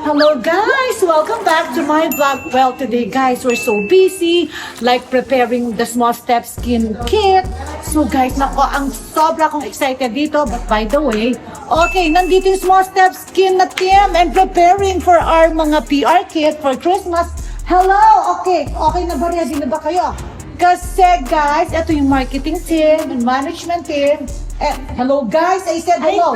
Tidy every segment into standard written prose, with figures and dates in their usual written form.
Hello guys! Welcome back to my vlog. Well, today guys, we're so busy like preparing the Small Steps Skin Kit. So guys, nako, ang sobra akong excited dito. But by the way, okay, nandito yung Small Steps Skin na team and preparing for our mga PR kit for Christmas. Hello! Okay, na ba? Ready na ba kayo? Kasi guys, ito yung marketing team and management team. Hello guys, I said hello.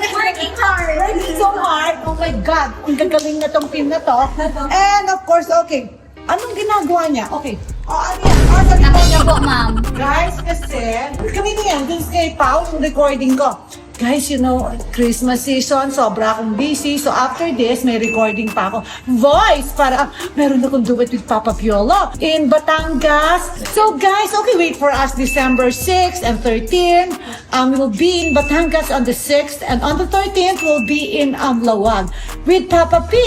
Working hard. Working so hard. Oh my God, ang gagaling na tong team na to. And of course, okay, anong ginagawa niya? Okay. Ano yan? Sabi ko Ako po, ma'am. guys, kasi kami niyan, dun kay Pao, yung recording ko. Guys, you know, Christmas season, sobra akong busy. So after this, may recording pa ako. Voice, para meron akong duet with Papa Piolo in Batangas. So guys, okay, wait for us December 6th and 13th. We'll be in Batangas on the 6th and on the 13th, we'll be in Amlawag with Papa P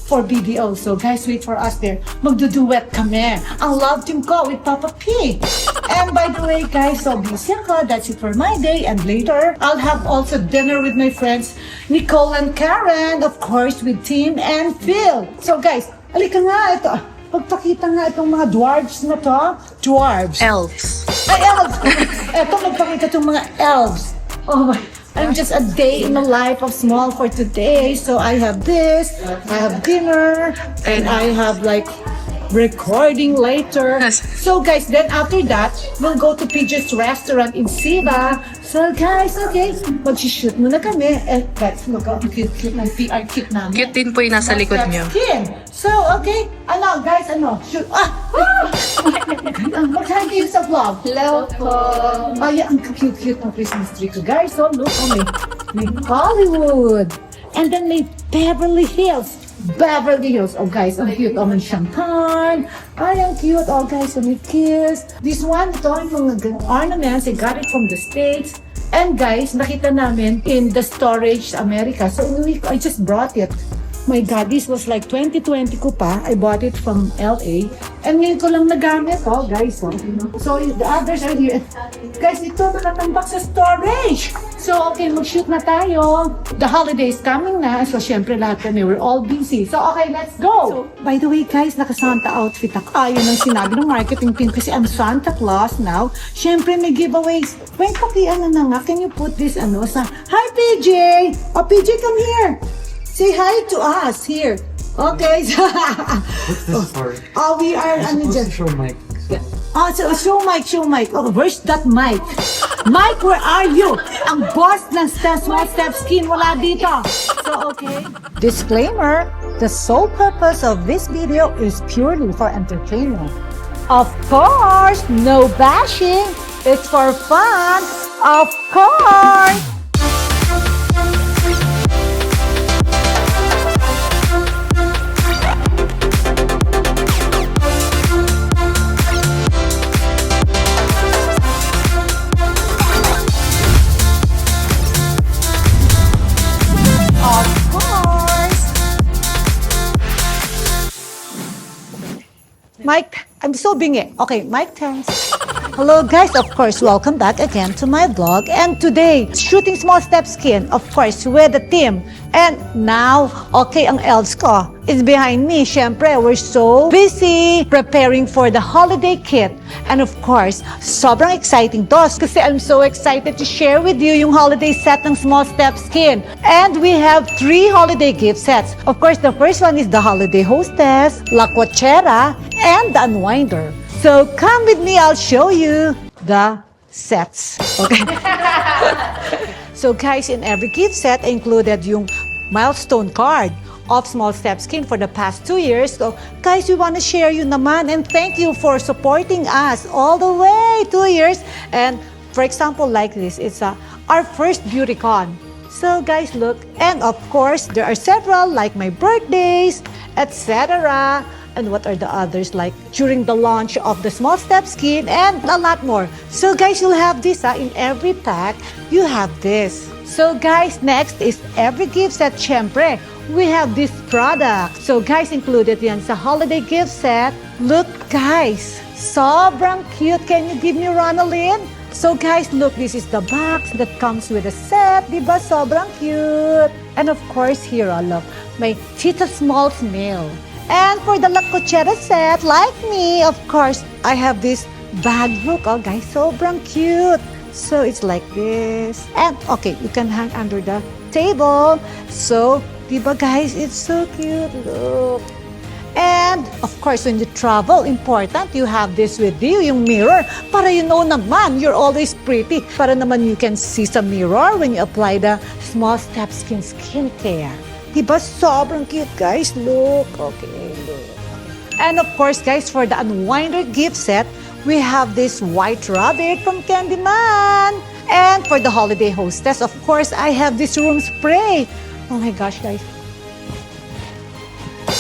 for BDO. So guys, wait for us there. Magduduet kami. Ang love team ko with Papa P. And by the way, guys, so busy ako. That's it for my day. And later, I'll have also dinner with my friends Nicole and Karen, of course, with Tim and Phil. So guys, alika nga ito. Pagpakita nga itong mga dwarves na to. Dwarves. Elves. Ay, elves! Ito, magpakita itong mga elves. Oh my, I'm just a day in the life of small for today. So I have this, I have dinner, and I have like recording later. So guys, then after that, we'll go to PJ's restaurant in Siba. So guys, okay, mag-shoot muna kami. That's ang cute ng PR kit namin. Cute din po yung nasa likod niyo. Skin. So, okay, guys, shoot. Mag-hi kayo sa vlog. Hello po. Ay, ang cute ng Christmas tree ko. Guys, so look, may Hollywood. And then may Beverly Hills. Oh guys, ang cute. Oh, may champagne. Ay, ang cute. Oh guys, so may kiss. This one, ito yung mga ornaments. I got it from the States. And guys, nakita namin in the storage America. So I just brought it. My God, this was like 2020 ko pa. I bought it from LA. And ngayon ko lang nagamit, oh guys. So the others are here. Guys, ito nakatambak sa storage. So okay, mag-shoot na tayo. The holidays coming na. So syempre lahat kami, we're all busy. So okay, let's go. So, by the way guys, naka-Santa outfit ako. Ayun ang sinabi ng marketing team kasi I'm Santa Claus now. Syempre may giveaways. Wait, ano na nga, can you put this sa... Hi PJ! Oh PJ, come here. Say hi to us here. Okay. What's this for? We are Supposed to show Mike. so show Mike. Oh, where's that Mike? Mike, where are you? Ang boss ng Small Steps Skin wala dito. So, okay. Disclaimer, the sole purpose of this video is purely for entertainment. Of course, no bashing. It's for fun. Of course. Mike, I'm so bingi. Okay, Mike thanks. Hello guys, of course, welcome back again to my vlog. And today, shooting Small Steps Skin, of course, with the team. And now, okay, ang elves ko is behind me. Syempre, we're so busy preparing for the holiday kit. And of course, sobrang exciting to kasi I'm so excited to share with you yung holiday set ng Small Steps Skin. And we have 3 holiday gift sets. Of course, the first one is the Holiday Hostess, La Coachera, and the Unwinder. So come with me, I'll show you the sets. Okay. So guys, in every gift set, I included yung milestone card of Small Steps Skin for the past 2 years. So guys, we want to share you naman and thank you for supporting us all the way 2 years. And for example, like this, it's our first BeautyCon. So guys, look, and of course, there are several like my birthdays, etc. And what are the others like during the launch of the Small Steps Skin and a lot more. So guys, you'll have this in every pack. You have this. So guys, next is every gift set. Syempre, we have this product. So guys, included yan sa holiday gift set. Look guys, sobrang cute. Can you give me Ronaldin? So guys, look, this is the box that comes with a set. Diba? Sobrang cute. And of course, here, look, my Tita Smalls nail. And for the La Cochera set, like me, of course, I have this bag. Look, oh guys, sobrang cute. So it's like this. And okay, you can hang under the table. So, diba guys, it's so cute. Look. And, of course, when you travel, important, you have this with you, yung mirror, para you know naman, you're always pretty. Para naman you can see sa mirror when you apply the Small Step Skin skincare. Diba? Sobrang cute, guys. Look. Okay, look. And, of course, guys, for the Unwinder gift set, we have this white rabbit from Candyman. And for the holiday hostess, of course, I have this room spray. Oh my gosh, guys.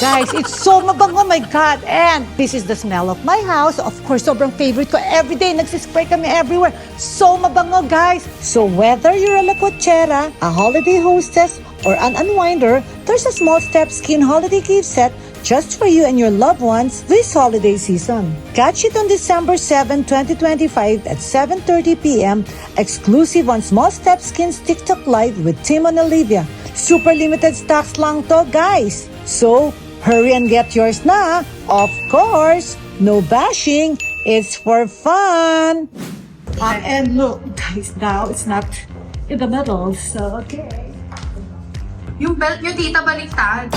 Guys, it's so mabango, my God. And this is the smell of my house. Of course, sobrang favorite ko. Every day, nagsispray kami everywhere. So mabango, guys. So whether you're a La Cochera, a holiday hostess, or an unwinder, there's a Small Step Skin holiday gift set just for you and your loved ones this holiday season. Catch it on December 7, 2025 at 7:30 p.m. exclusive on Small Step Skin's TikTok Live with Tim and Olivia. Super limited stocks lang to, guys. So, hurry and get yours na. Of course, no bashing. It's for fun. And look, guys, now it's not in the middle, so okay. Yung belt nyo, tita, baliktad.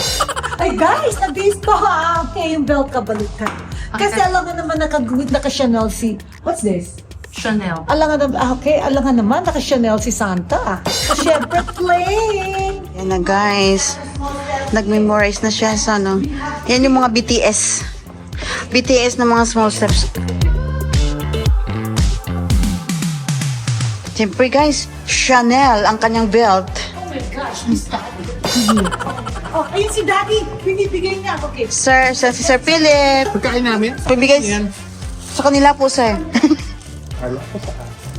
Ay, guys, nag-base ko ha. Okay, yung belt ka baliktad. Kasi Okay. alam nga naman naka-Chanel si... What's this? Chanel. Alam nga naman naka-Chanel si Santa. Siyempre, plain. Yan na guys. Nag-memorize na siya sa ano. Yan yung mga BTS. BTS na mga small steps. Siyempre guys, Chanel ang kanyang belt. Oh my gosh, Miss Daddy. Oh, ayun si Daddy. Binibigay niya. Okay. Sir, si Sir Philip. Pagkain namin? Pabigay sa kanila po, sir.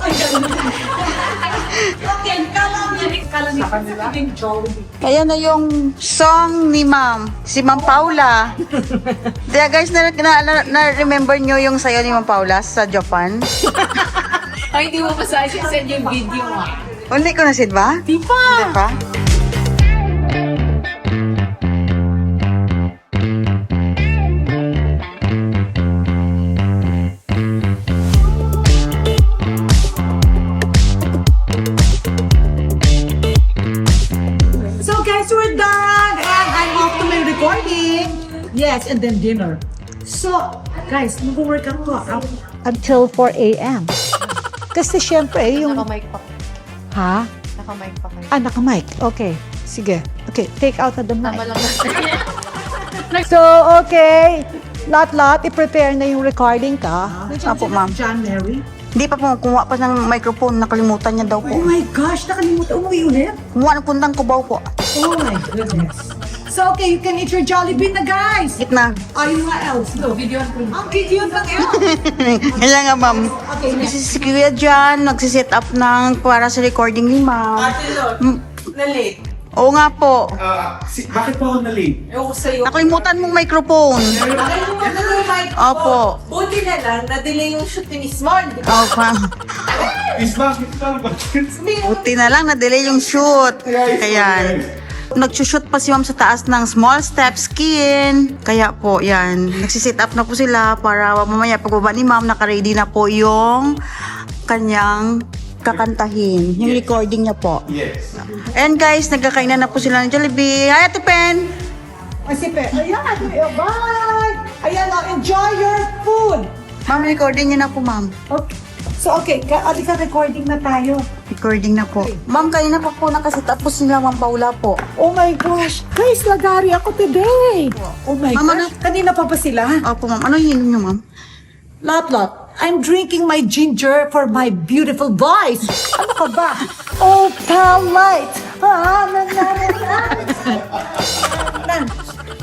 Ay, ganun. Okay, kala niya Jollibee. Kaya na yung song ni Ma'am, si Ma'am Paula. Kaya guys, na-remember nyo yung sayo ni Ma'am Paula sa Japan? Ay, hindi mo pa sa send yung video mo. Hindi ko na ba? Di pa! Hindi pa? So guys, we're done! And I'm off to my recording. Yes, and then dinner. So, guys, mag-work ako until 4 a.m. Kasi syempre, yung... Naka-mic pa. Ha? Naka-mic pa kayo. Naka-mic. Okay. Sige. Okay, take out na the mic. Tama lang natin. So, okay. Lot, i-prepare na yung recording ka. Apo, ma'am. John Mary. Hindi pa po, kumuha pa ng microphone, nakalimutan niya daw Oh po. my gosh, nakalimutan. Umuwi ulit? Kumuha ng puntang kubaw po. Oh my goodness. So, okay, you can eat your Jollibee na, guys. Hit na. Ay, yung nga else. Go. Video ko. Ang cute lang yan. Kaya nga, ma'am. Okay, next. Si Kuya Jan, nagsiset up ng para sa recording ni ma'am. Na-late. Oo nga po. Bakit po ako na-late? Ewan ko sa'yo. Nakalimutan mong microphone. Nakalimutan na yung mic ko. Opo. Buti na lang, na-delay yung shoot ni Miss Mon. Opo. Buti na lang, na-delay yung shoot. Kaya, nagsushoot pa si ma'am sa taas ng Small Step Skin. Kaya po, yan. Nagsisit up na po sila para mamaya pagbaba ni ma'am, naka-ready na po yung kanyang kakantahin. Yung recording niya po. Yes. And guys, nagkakainan na po sila ng Jollibee. Hi, Ate Pen! Ay, si Pe. Ayan, bye! Ayan, enjoy your food. Ma'am, recording niya na po, ma'am. Okay. So, okay, alika recording na tayo. Recording na po. Ma'am, kanina pa po nakasit up po sila, Ma'am Paula po. Oh my gosh, guys, lagari ako today. Oh my Mama, gosh, kanina pa ba sila? Opo, ma'am. Ano yung niyo, ma'am? Lot. I'm drinking my ginger for my beautiful voice. Ano ka ba? Oh, Light.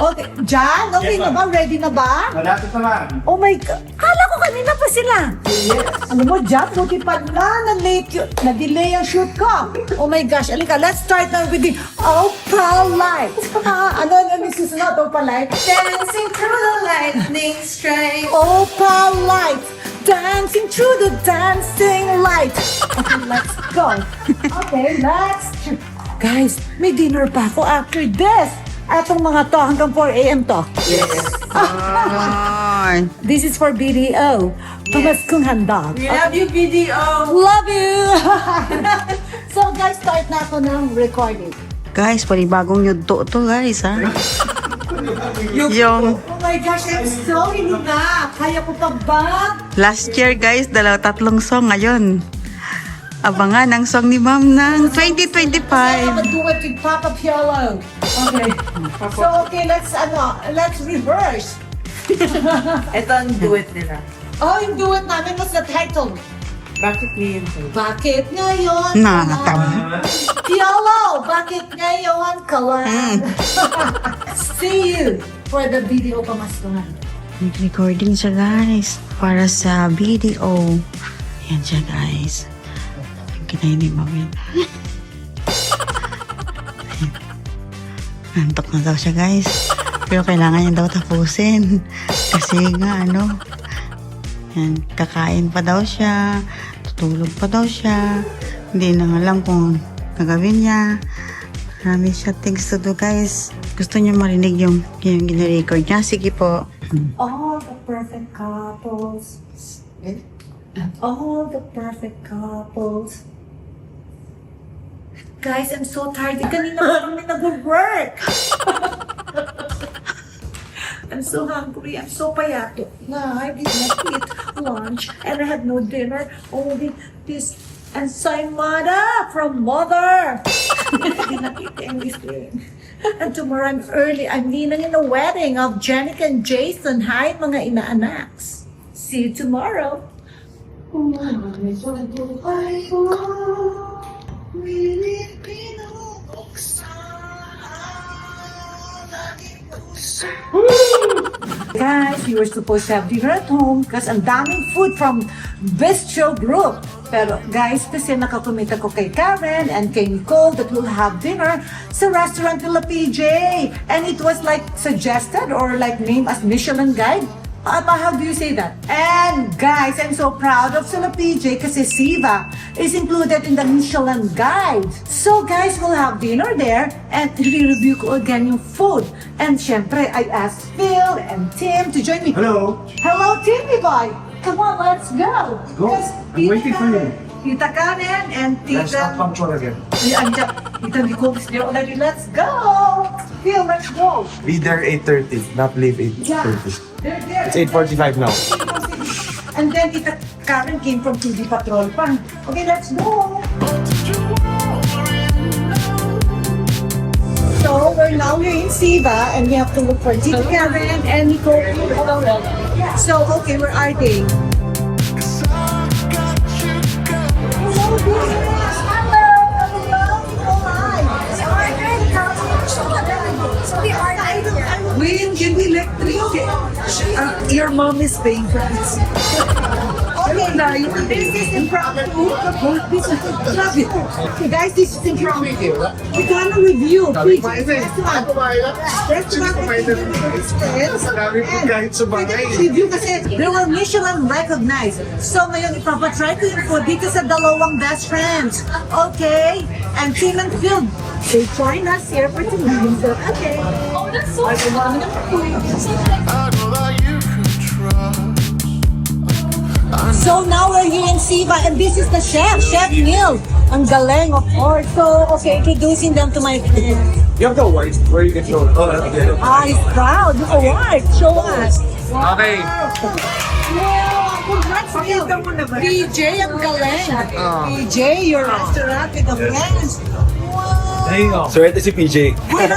Okay, Jan, okay na ba? Ready na ba? Malapit naman. Oh my God. Kala ko kanina pa sila. Yes. Alam mo, Jan, buti pa na-late yun. Na-delay ang shoot ko. Oh my gosh. Alika, let's start now with the Light. Ano yung susunod? Light? Dancing through the lightning strike. Light. Dancing through the dancing light. Okay, let's go. Okay, Guys, may dinner pa ako after this. Atong mga to hanggang 4 a.m. to. Ay. This is for BDO. Pamaskong handog. We love you, BDO! Love you! So guys, start na ako ng recording. Guys, panibagong yugto to guys, ha? Yung Oh my gosh, I'm so na. Kaya ko pa ba? last year guys, 2-3 song ngayon. Abangan ang song ni Ma'am ng 2025. I'm gonna do it with Papa Piolo. Okay. So okay, let's reverse. Ito ang duet nila. Oh, yung duet namin, what's the title? Bakit ngayon to? Bakit ngayon? Natam. Piolo, bakit ngayon ka lang? See you for the video pamaskuhan. Recording siya guys para sa video. Yan siya guys. Kinain ni Ma'am yun. Nantok na daw siya guys. Pero kailangan niya daw tapusin. Kasi nga yan, kakain pa daw siya. Tutulog pa daw siya. Hindi na alam kung gagawin niya. Marami siya things to do guys. Gusto niya marinig yung gina-record niya. Sige po. All the perfect couples. All the perfect couples. Guys, I'm so tired. Kanina pa kami nag-work. I'm so hungry. I'm so payato. I did not eat lunch and I had no dinner. Only this ensaymada from mother. I did not eat anything. And tomorrow I'm early. I'm ninang in the wedding of Jenica and Jason. Hi, mga inaanaks. See you tomorrow. Guys, we were supposed to have dinner at home because ang daming food from Bistro Group. Pero guys, kasi nakakumita ko kay Karen and kay Nicole that we'll have dinner sa restaurant nila PJ. And it was like suggested or like named as Michelin Guide. How do you say that? And guys, I'm so proud of sila PJ kasi Siva is included in the Michelin Guide. So guys, we'll have dinner there and re-review ko again yung food. And syempre, I asked Phil and Tim to join me. Hello. Hello, Timmy boy! Come on, let's go! Go. Because I'm waiting for you. Tita Karen and Let's not Tita... punctual again. Tita Nicole is there already. Let's go! Phil, let's go! Be there 8:30, not leave 8:30. Yeah. They're there. It's 8:45 now. And then Tita Karen came from TV Patrol pa. Okay, let's go! So, we're now here in Siva and we have to look for Tita Karen and Nicole. So, okay, where are they? Hello, business! Hello! Wait, can we electric? Your mom is paying for this. Okay, this is impromptu. Okay, guys, this is impromptu. We're gonna review PJ's restaurant. Review kasi they were Michelin recognized. So ngayon ipapatry ko yung food dito sa dalawang best friends. Okay? And Tim and Phil, they join us here for tonight. So, okay. Oh, that's so fun. So now we're here in Siva and this is the chef, Chef Neil. Ang galing, of course. So, okay, introducing them to my friends. You have the award where you can show it. Oh, that's good. He's proud. The award. Show us. Okay. Wow, congrats, Neil. PJ, ang galing. PJ, your restaurant with the friends. Wow. There you go. So, ito si PJ. Were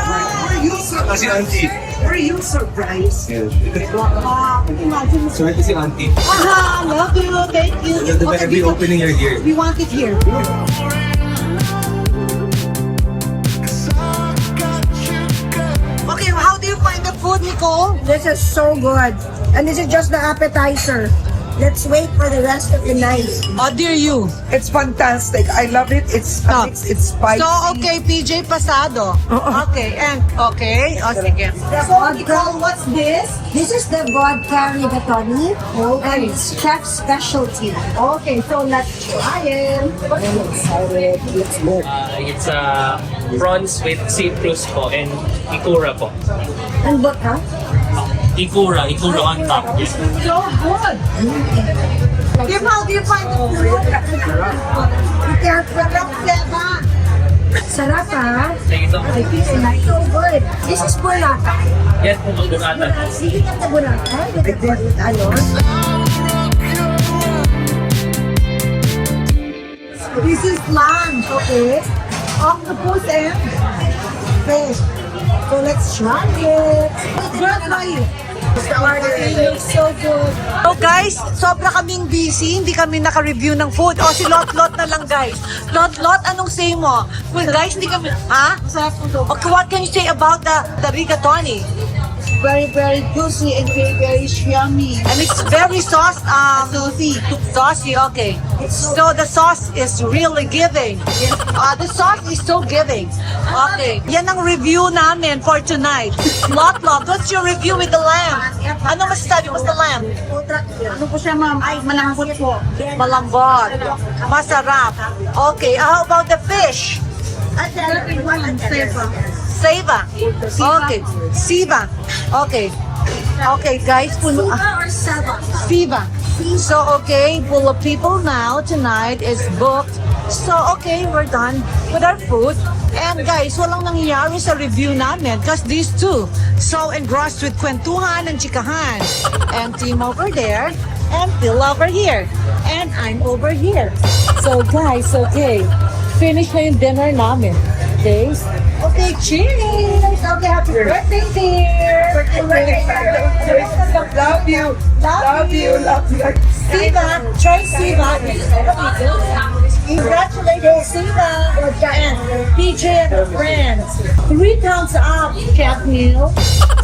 you Si Auntie. Are you surprised? Imagine. So, ito si Auntie. Aha, love you. Thank you. They're gonna be opening your gear. We want it here. Okay, how do you find the food, Nicole? This is so good. And this is just the appetizer. Let's wait for the rest of the night. How dare you? It's fantastic. I love it. It's Oh. it's spicy. So, okay, PJ Pasado. Okay, and, okay. O, sige. So, Nicole, what's this? This is the vodka rigatoni. And it's chef's specialty. Okay, so let's try it. I'm excited. Let's go. It's prawns with citrus po and ikura po. And what, huh? Ikura on top. Yes. So good. Kim, how do you find the food? Sarap, ha? Thank you so much. It's so good. This is burrata. Yes, po, burrata. Speaking of the burrata, with ano? This is lunch, okay? Octopus and fish. So let's try it. Girl, try it. It looks so good. So guys, sobra kaming busy. Hindi kami naka-review ng food. O, si Lot-Lot na lang, guys. Lot-Lot, anong say mo? Well, guys, hindi kami... Ha? Okay, what can you say about the rigatoni? Very, very juicy and very, very yummy. And it's very saucy, okay. So the sauce is really giving. The sauce is so giving. Okay. Yan ang review namin for tonight. Lot-Lot, what's your review with the lamb? Ano masasabi mo sa lamb? Ano po siya, ma'am? Ay, malambot po. Malambot. Masarap. Okay, how about the fish? At the other one, Sava. Okay. Siva. Okay. Okay, guys. Puno. or Saba? Siva. So, okay, full of people now. Tonight is booked. So, okay, we're done with our food. And guys, walang nangyayari sa review namin because these two so engrossed with kwentuhan and chikahan. And team over there, and Phil over here. And I'm over here. So, guys, okay. Finish na yung dinner namin. Okay? Okay, cheers! Okay, happy birthday, dear! Love you. Love you. Love you. Siva, try Siva. Congratulations, Siva and PJ and her friends. 3 pounds up, Chef Neil.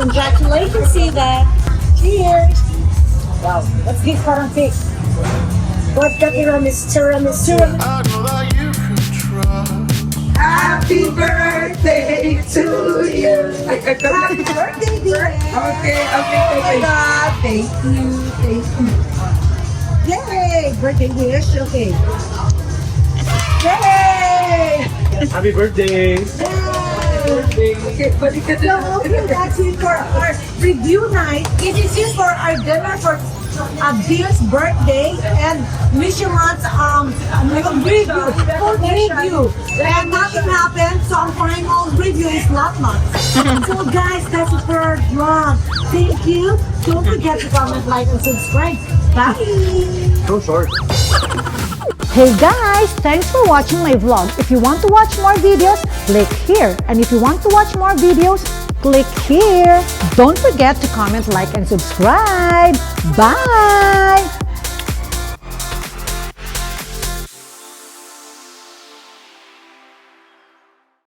Congratulations, Siva. Cheers. Wow, let's get parang cake. Vodka tiramisu. Happy birthday to you. Happy birthday, dear. Okay. God, thank you. Yay! Birthday wish, okay. Yay! Happy birthday! Okay, balik ka So, na. okay, that's it for our review night. It is it for our dinner for Bill's birthday and Michelin's review, full review. And nothing happened, so our final review is not much. So guys, that's it for our vlog. Thank you. Don't forget to comment, like, and subscribe. Bye! So short. Hey guys, thanks for watching my vlog. If you want to watch more videos, click here. And if you want to watch more videos, click here. Don't forget to comment, like, and subscribe. Bye!